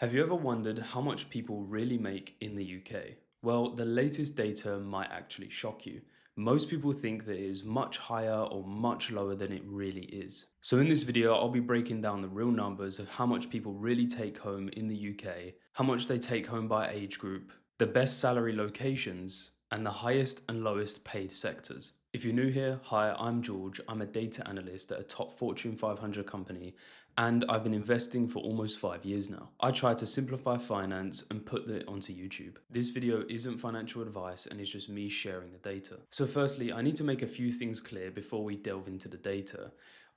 Have you ever wondered how much people really make in the UK? Well, the latest data might actually shock you. Most people think that it is much higher or much lower than it really is. So in this video, I'll be breaking down the real numbers of how much people really take home in the UK, how much they take home by age group, the best salary locations, and the highest and lowest paid sectors. If you're new here, hi, I'm George. I'm a data analyst at a top Fortune 500 company, and I've been investing for almost 5 years now. I try to simplify finance and put it onto YouTube. This video isn't financial advice and it's just me sharing the data. So firstly, I need to make a few things clear before we delve into the data.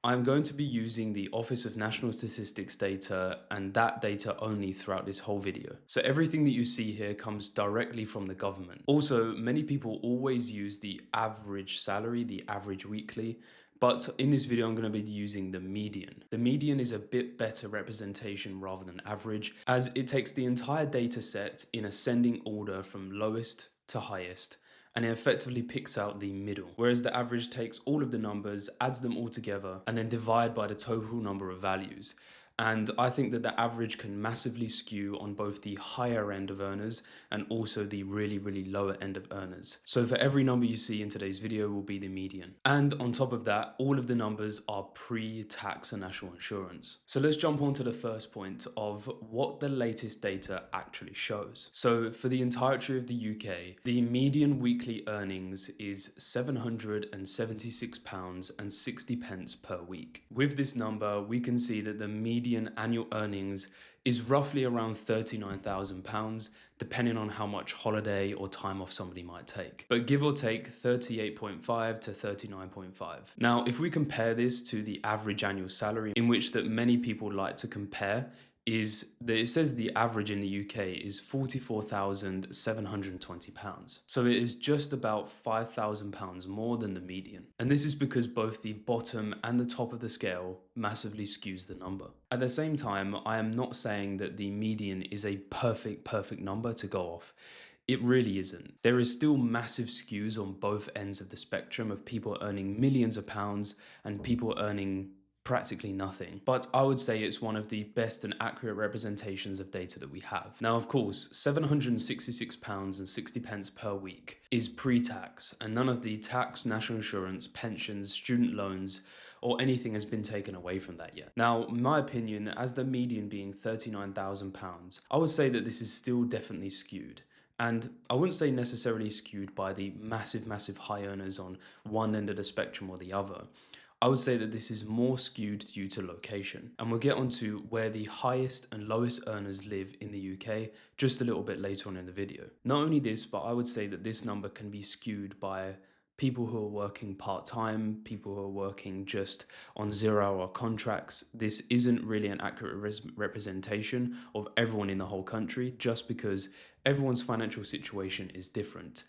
I'm going to be using the Office of National Statistics data and that data only throughout this whole video. So everything that you see here comes directly from the government. Also, many people always use the average salary, the average weekly, but in this video, I'm going to be using the median. The median is a bit better representation rather than average, as it takes the entire data set in ascending order from lowest to highest, and it effectively picks out the middle, whereas the average takes all of the numbers, adds them all together, and then divide by the total number of values. And I think that the average can massively skew on both the higher end of earners and also the really, really lower end of earners. So for every number you see in today's video will be the median. And on top of that, all of the numbers are pre-tax and national insurance. So let's jump on to the first point of what the latest data actually shows. So for the entirety of the UK, the median weekly earnings is £776.60 per week. With this number, we can see that the median annual earnings is roughly around £39,000, depending on how much holiday or time off somebody might take. But give or take 38.5 to 39.5. Now, if we compare this to the average annual salary, in which that many people like to compare, is that it says the average in the UK is £44,720. So it is just about £5,000 more than the median. And this is because both the bottom and the top of the scale massively skews the number. At the same time, I am not saying that the median is a perfect number to go off. It really isn't. There is still massive skews on both ends of the spectrum of people earning millions of pounds and people earning practically nothing, but I would say it's one of the best and accurate representations of data that we have. Now, of course, £766.60 per week is pre-tax, and none of the tax, national insurance, pensions, student loans, or anything has been taken away from that yet. Now, in my opinion, as the median being £39,000, I would say that this is still definitely skewed. And I wouldn't say necessarily skewed by the massive high earners on one end of the spectrum or the other. I would say that this is more skewed due to location. And we'll get onto where the highest and lowest earners live in the UK just a little bit later on in the video. Not only this, but I would say that this number can be skewed by people who are working part-time, people who are working just on 0-hour contracts. This isn't really an accurate representation of everyone in the whole country, just because everyone's financial situation is different.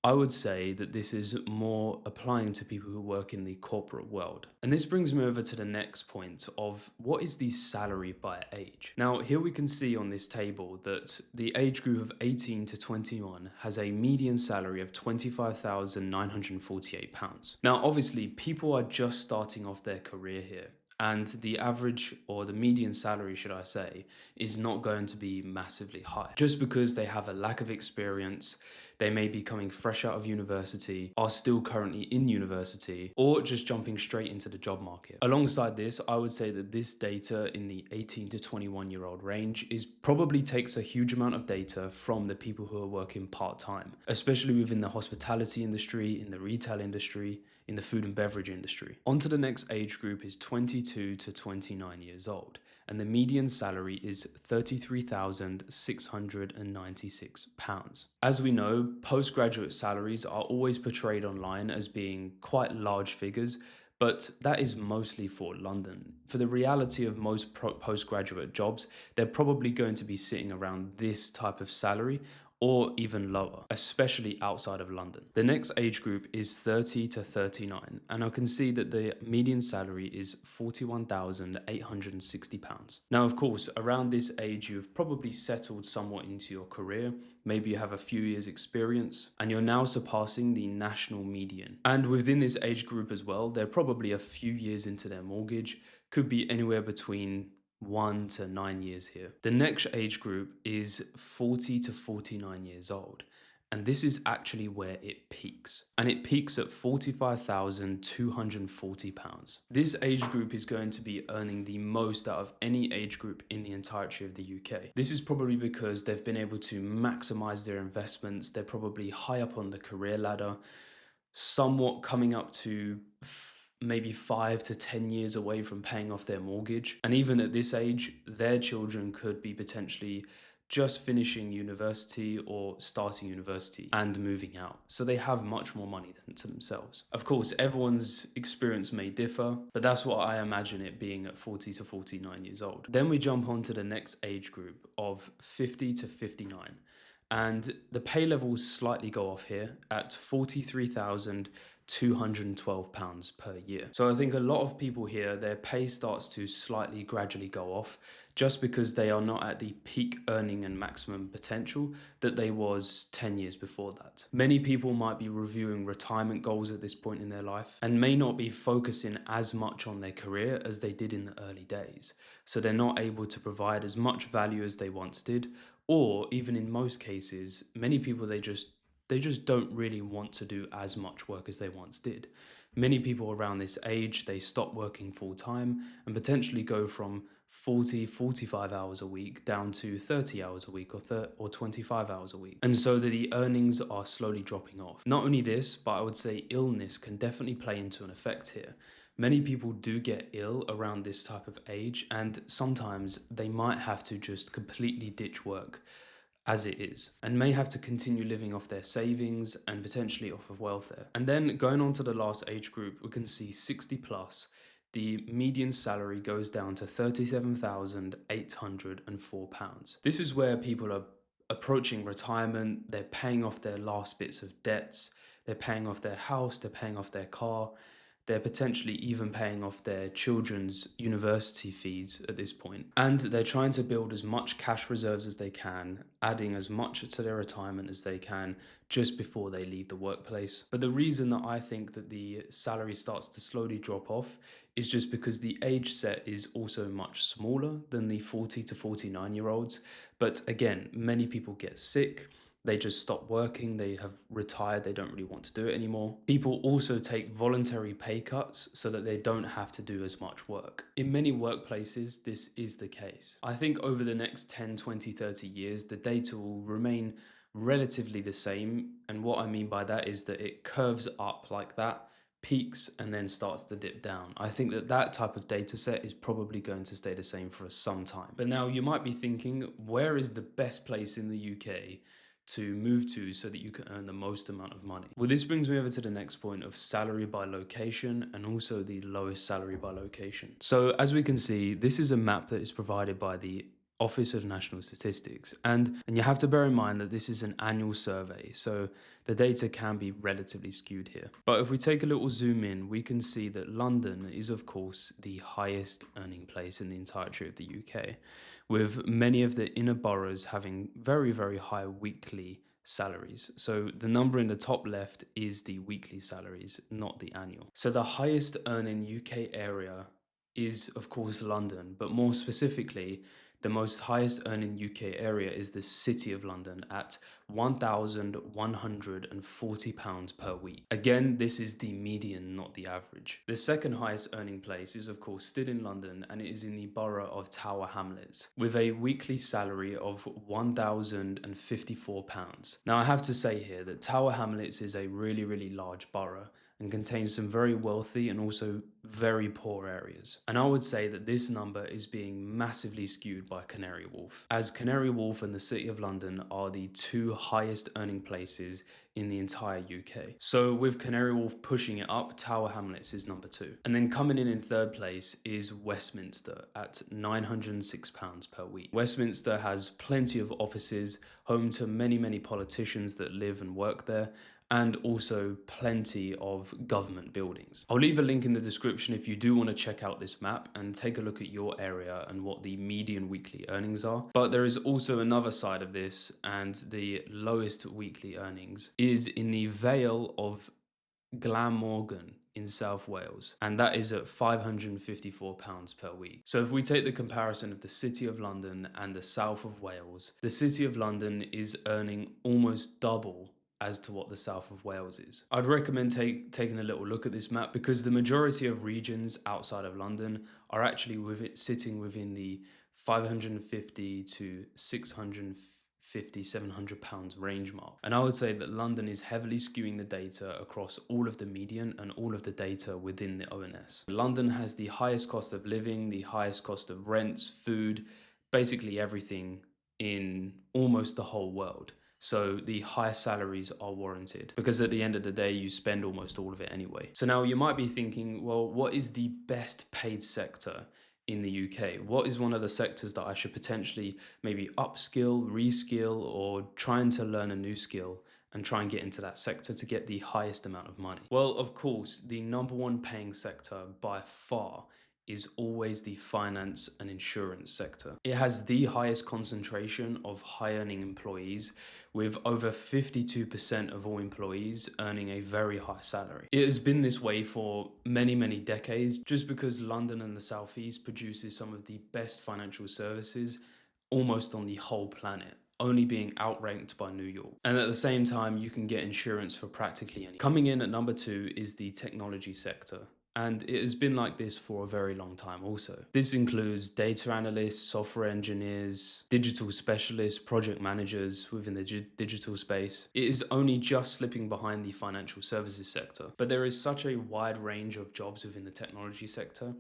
I would say that this is more applying to people who work in the corporate world. And this brings me over to the next point of what is the salary by age. Now, here we can see on this table that the age group of 18 to 21 has a median salary of £25,948. Now, obviously, people are just starting off their career here. And the average, or the median salary, should I say, is not going to be massively high. Just because they have a lack of experience, they may be coming fresh out of university, are still currently in university, or just jumping straight into the job market. Alongside this, I would say that this data in the 18 to 21-year-old range probably takes a huge amount of data from the people who are working part-time, especially within the hospitality industry, in the retail industry, in the food and beverage industry. On to the next age group is 22 to 29 years old, and the median salary is £33,696. As we know, postgraduate salaries are always portrayed online as being quite large figures, but that is mostly for London. For the reality of most postgraduate jobs, they're probably going to be sitting around this type of salary or even lower, especially outside of London. The next age group is 30 to 39, and I can see that the median salary is £41,860. Now, of course, around this age, you've probably settled somewhat into your career. Maybe you have a few years experience, and you're now surpassing the national median. And within this age group as well, they're probably a few years into their mortgage, could be anywhere between 1 to 9 years here. The next age group is 40 to 49 years old. And this is actually where it peaks. And it peaks at £45,240. This age group is going to be earning the most out of any age group in the entirety of the UK. This is probably because they've been able to maximize their investments. They're probably high up on the career ladder, somewhat coming up to maybe 5 to 10 years away from paying off their mortgage. And even at this age, their children could be potentially just finishing university or starting university and moving out. So they have much more money than to themselves. Of course, everyone's experience may differ, but that's what I imagine it being at 40 to 49 years old. Then we jump on to the next age group of 50 to 59. And the pay levels slightly go off here at £43,212 per year. So I think a lot of people here, their pay starts to slightly gradually go off just because they are not at the peak earning and maximum potential that they was 10 years before that. Many people might be reviewing retirement goals at this point in their life and may not be focusing as much on their career as they did in the early days. So they're not able to provide as much value as they once did, or even in most cases, many people they just don't really want to do as much work as they once did. Many people around this age, they stop working full time and potentially go from 45 hours a week down to 30 hours a week or 25 hours a week. And so the earnings are slowly dropping off. Not only this, but I would say illness can definitely play into an effect here. Many people do get ill around this type of age, and sometimes they might have to just completely ditch work as it is and may have to continue living off their savings and potentially off of welfare. And then going on to the last age group, we can see 60 plus. The median salary goes down to £37,804. This is where people are approaching retirement, they're paying off their last bits of debts, they're paying off their house, they're paying off their car, they're potentially even paying off their children's university fees at this point. And they're trying to build as much cash reserves as they can, adding as much to their retirement as they can just before they leave the workplace. But the reason that I think that the salary starts to slowly drop off is just because the age set is also much smaller than the 40 to 49-year-olds. But again, many people get sick. They just stop working, they have retired, they don't really want to do it anymore. People also take voluntary pay cuts so that they don't have to do as much work. In many workplaces, this is the case. I think over the next 10, 20, 30 years, the data will remain relatively the same. And what I mean by that is that it curves up like that, peaks, and then starts to dip down. I think that that type of data set is probably going to stay the same for some time. But now you might be thinking, where is the best place in the UK to move to so that you can earn the most amount of money? Well, this brings me over to the next point of salary by location and also the lowest salary by location. So as we can see, this is a map that is provided by the Office of National Statistics. And you have to bear in mind that this is an annual survey, so the data can be relatively skewed here. But if we take a little zoom in, we can see that London is, of course, the highest earning place in the entirety of the UK, with many of the inner boroughs having very, very high weekly salaries. So the number in the top left is the weekly salaries, not the annual. So the highest earning UK area is, of course, London, but more specifically, the most highest earning UK area is the City of London at £1,140 per week. Again, this is the median, not the average. The second highest earning place is, of course, still in London, and it is in the borough of Tower Hamlets with a weekly salary of £1,054. Now, I have to say here that Tower Hamlets is a really, really large borough and contains some very wealthy and also very poor areas. And I would say that this number is being massively skewed by Canary Wharf, as Canary Wharf and the City of London are the two highest earning places in the entire UK. So with Canary Wharf pushing it up, Tower Hamlets is number 2. And then coming in third place is Westminster at £906 per week. Westminster has plenty of offices, home to many, many politicians that live and work there, and also plenty of government buildings. I'll leave a link in the description if you do want to check out this map and take a look at your area and what the median weekly earnings are. But there is also another side of this, and the lowest weekly earnings is in the Vale of Glamorgan. in South Wales, and that is at £554 per week. So if we take the comparison of the City of London and the South of Wales, the City of London is earning almost double as to what the South of Wales is. I'd recommend taking a little look at this map because the majority of regions outside of London are actually sitting within the 550 to 650, £700 range mark. And I would say that London is heavily skewing the data across all of the median and all of the data within the ONS. London has the highest cost of living, the highest cost of rents, food, basically everything in almost the whole world. So the high salaries are warranted because at the end of the day, you spend almost all of it anyway. So now you might be thinking, well, what is the best paid sector in the UK? What is one of the sectors that I should potentially maybe upskill, reskill, or trying to learn a new skill and try and get into that sector to get the highest amount of money? Well, of course, the number one paying sector by far is always the finance and insurance sector. It has the highest concentration of high earning employees, with over 52% of all employees earning a very high salary. It has been this way for many, many decades, just because London and the Southeast produces some of the best financial services almost on the whole planet, only being outranked by New York. And at the same time, you can get insurance for practically anything. Coming in at number 2 is the technology sector. And it has been like this for a very long time also. This includes data analysts, software engineers, digital specialists, project managers within the digital space. It is only just slipping behind the financial services sector. But there is such a wide range of jobs within the technology sector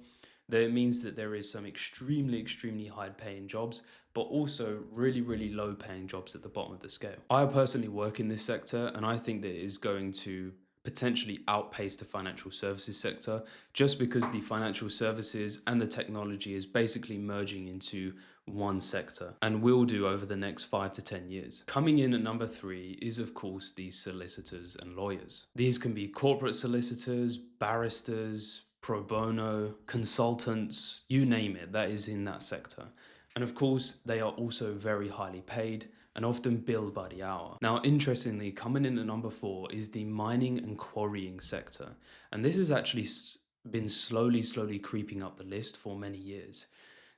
that it means that there is some extremely high paying jobs, but also really low paying jobs at the bottom of the scale. I personally work in this sector, and I think that it is going to potentially outpace the financial services sector, just because the financial services and the technology is basically merging into one sector, and will do over the next 5 to 10 years. Coming in at number 3 is of course the solicitors and lawyers. These can be corporate solicitors, barristers, pro bono, consultants, you name it, that is in that sector. And of course, they are also very highly paid and often billed by the hour. Now, interestingly, coming in at number 4 is the mining and quarrying sector. And this has actually been slowly creeping up the list for many years.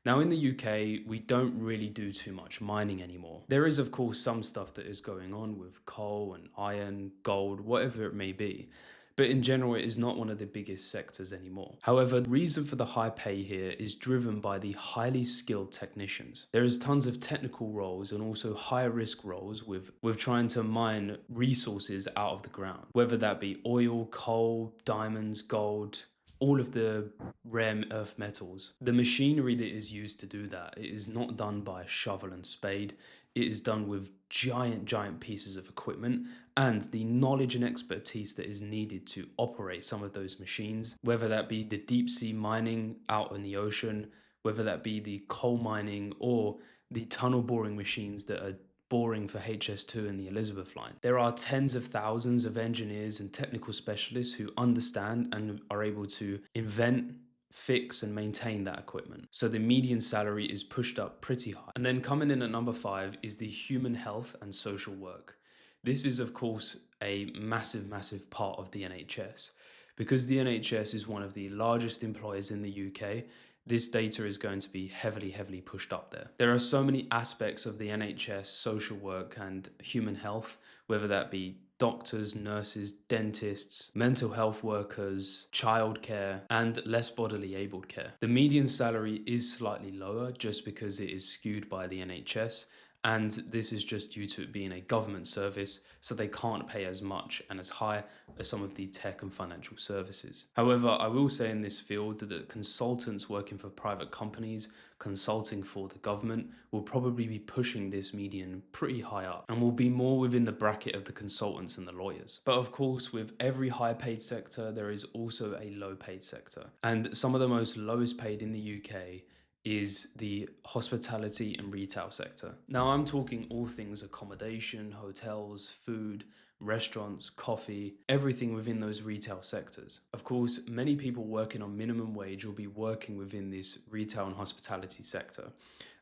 Now, in the UK, we don't really do too much mining anymore. There is, of course, some stuff that is going on with coal and iron, gold, whatever it may be. But in general, it is not one of the biggest sectors anymore. However, the reason for the high pay here is driven by the highly skilled technicians. There is tons of technical roles and also high risk roles with trying to mine resources out of the ground, whether that be oil, coal, diamonds, gold, all of the rare earth metals. The machinery that is used to do that, it is not done by shovel and spade. It is done with giant pieces of equipment, and the knowledge and expertise that is needed to operate some of those machines, whether that be the deep sea mining out in the ocean, whether that be the coal mining or the tunnel boring machines that are boring for HS2 and the Elizabeth line. There are tens of thousands of engineers and technical specialists who understand and are able to invent, fix and maintain that equipment. So the median salary is pushed up pretty high. And then coming in at number 5 is the human health and social work. This is of course a massive part of the NHS. Because the NHS is one of the largest employers in the UK, this data is going to be heavily pushed up there. There are so many aspects of the NHS, social work and human health, whether that be doctors, nurses, dentists, mental health workers, childcare, and less bodily abled care. The median salary is slightly lower just because it is skewed by the NHS, and this is just due to it being a government service, so they can't pay as much and as high as some of the tech and financial services. However, I will say in this field that consultants working for private companies, consulting for the government, will probably be pushing this median pretty high up and will be more within the bracket of the consultants and the lawyers. But of course, with every high paid sector, there is also a low paid sector. And some of the most lowest paid in the UK is the hospitality and retail sector. Now, I'm talking all things accommodation, hotels, food, restaurants, coffee, everything within those retail sectors. Of course, many people working on minimum wage will be working within this retail and hospitality sector.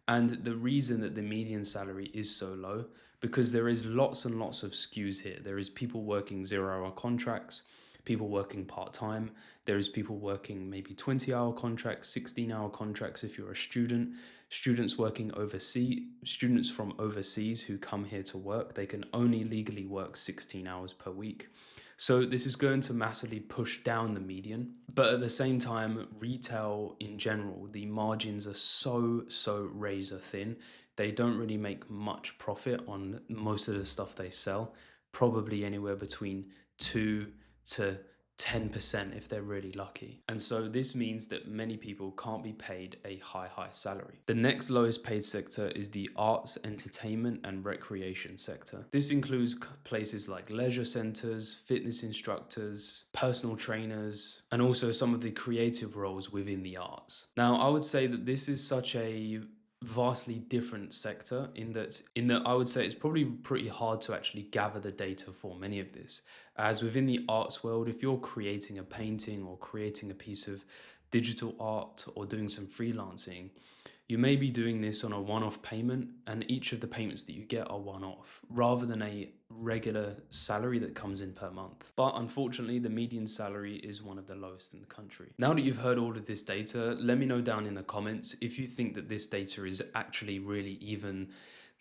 And the reason that the median salary is so low, because there is lots and lots of skews here. There is people working 0-hour contracts, people working part-time, there is people working maybe 20-hour contracts, 16-hour contracts if you're a student, students working overseas, students from overseas who come here to work, they can only legally work 16 hours per week. So this is going to massively push down the median. But at the same time, retail in general, the margins are so razor thin. They don't really make much profit on most of the stuff they sell, probably anywhere between 2 to 10% if they're really lucky. And so this means that many people can't be paid a high salary. The next lowest paid sector is the arts, entertainment, and recreation sector. This includes places like leisure centers, fitness instructors, personal trainers, and also some of the creative roles within the arts. Now, I would say that this is such a vastly different sector in that I would say it's probably pretty hard to actually gather the data for many of this. As within the arts world, if you're creating a painting or creating a piece of digital art or doing some freelancing, you may be doing this on a one-off payment, and each of the payments that you get are one-off rather than a regular salary that comes in per month. But unfortunately, the median salary is one of the lowest in the country. Now that you've heard all of this data, let me know down in the comments if you think that this data is actually really even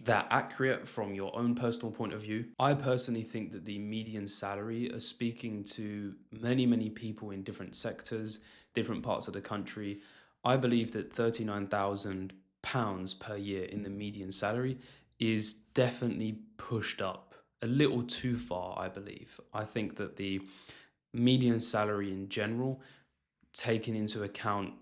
that accurate from your own personal point of view. I personally think that the median salary are speaking to many people in different sectors, different parts of the country. I believe that £39,000 per year in the median salary is definitely pushed up a little too far, I believe. I think that the median salary in general, taking into account,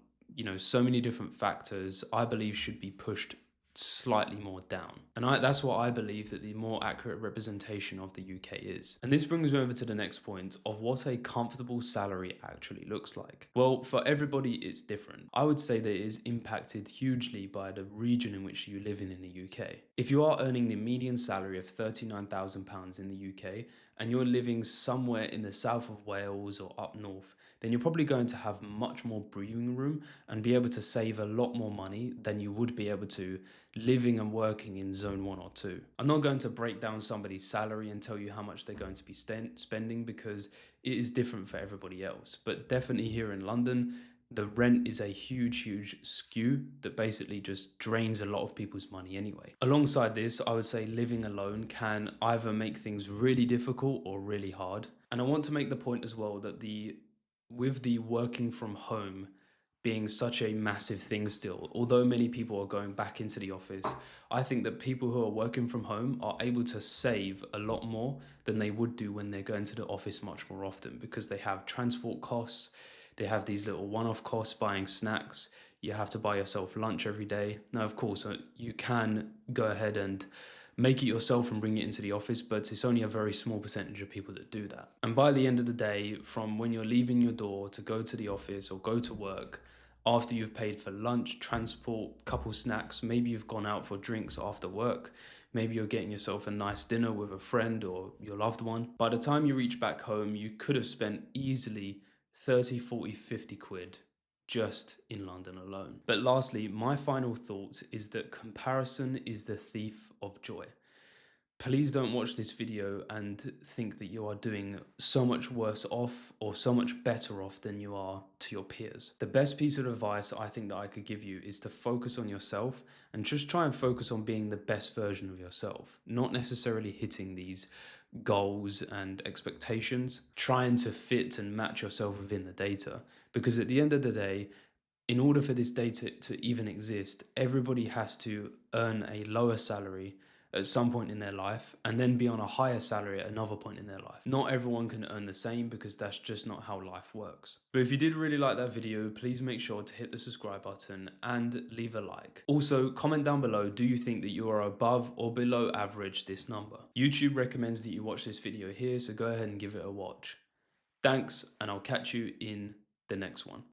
so many different factors, I believe should be pushed slightly more down. And that's what I believe that the more accurate representation of the UK is. And this brings me over to the next point of what a comfortable salary actually looks like. Well, for everybody, it's different. I would say that it is impacted hugely by the region in which you live in the UK. If you are earning the median salary of £39,000 in the UK and you're living somewhere in the south of Wales or up north, then you're probably going to have much more breathing room and be able to save a lot more money than you would be able to living and working in zone 1 or 2. I'm not going to break down somebody's salary and tell you how much they're going to be spending because it is different for everybody else. But definitely here in London, the rent is a huge skew that basically just drains a lot of people's money anyway. Alongside this, I would say living alone can either make things really difficult or really hard. And I want to make the point as well that with the working from home being such a massive thing still, although many people are going back into the office, I think that people who are working from home are able to save a lot more than they would do when they're going to the office much more often, because they have transport costs, they have these little one-off costs buying snacks, you have to buy yourself lunch every day. Now, of course, you can go ahead and make it yourself and bring it into the office, but it's only a very small percentage of people that do that. And by the end of the day, from when you're leaving your door to go to the office or go to work, after you've paid for lunch, transport, couple snacks, maybe you've gone out for drinks after work, maybe you're getting yourself a nice dinner with a friend or your loved one. By the time you reach back home, you could have spent easily 30, 40, 50 quid just in London alone. But lastly, my final thought is that comparison is the thief of joy. Please don't watch this video and think that you are doing so much worse off or so much better off than you are to your peers. The best piece of advice I think that I could give you is to focus on yourself and just try and focus on being the best version of yourself, not necessarily hitting these goals and expectations, trying to fit and match yourself within the data. Because at the end of the day, in order for this data to even exist, everybody has to earn a lower salary at some point in their life and then be on a higher salary at another point in their life. Not everyone can earn the same because that's just not how life works. But if you did really like that video, please make sure to hit the subscribe button and leave a like. Also, comment down below, do you think that you are above or below average this number? YouTube recommends that you watch this video here, so go ahead and give it a watch. Thanks, and I'll catch you in the next one.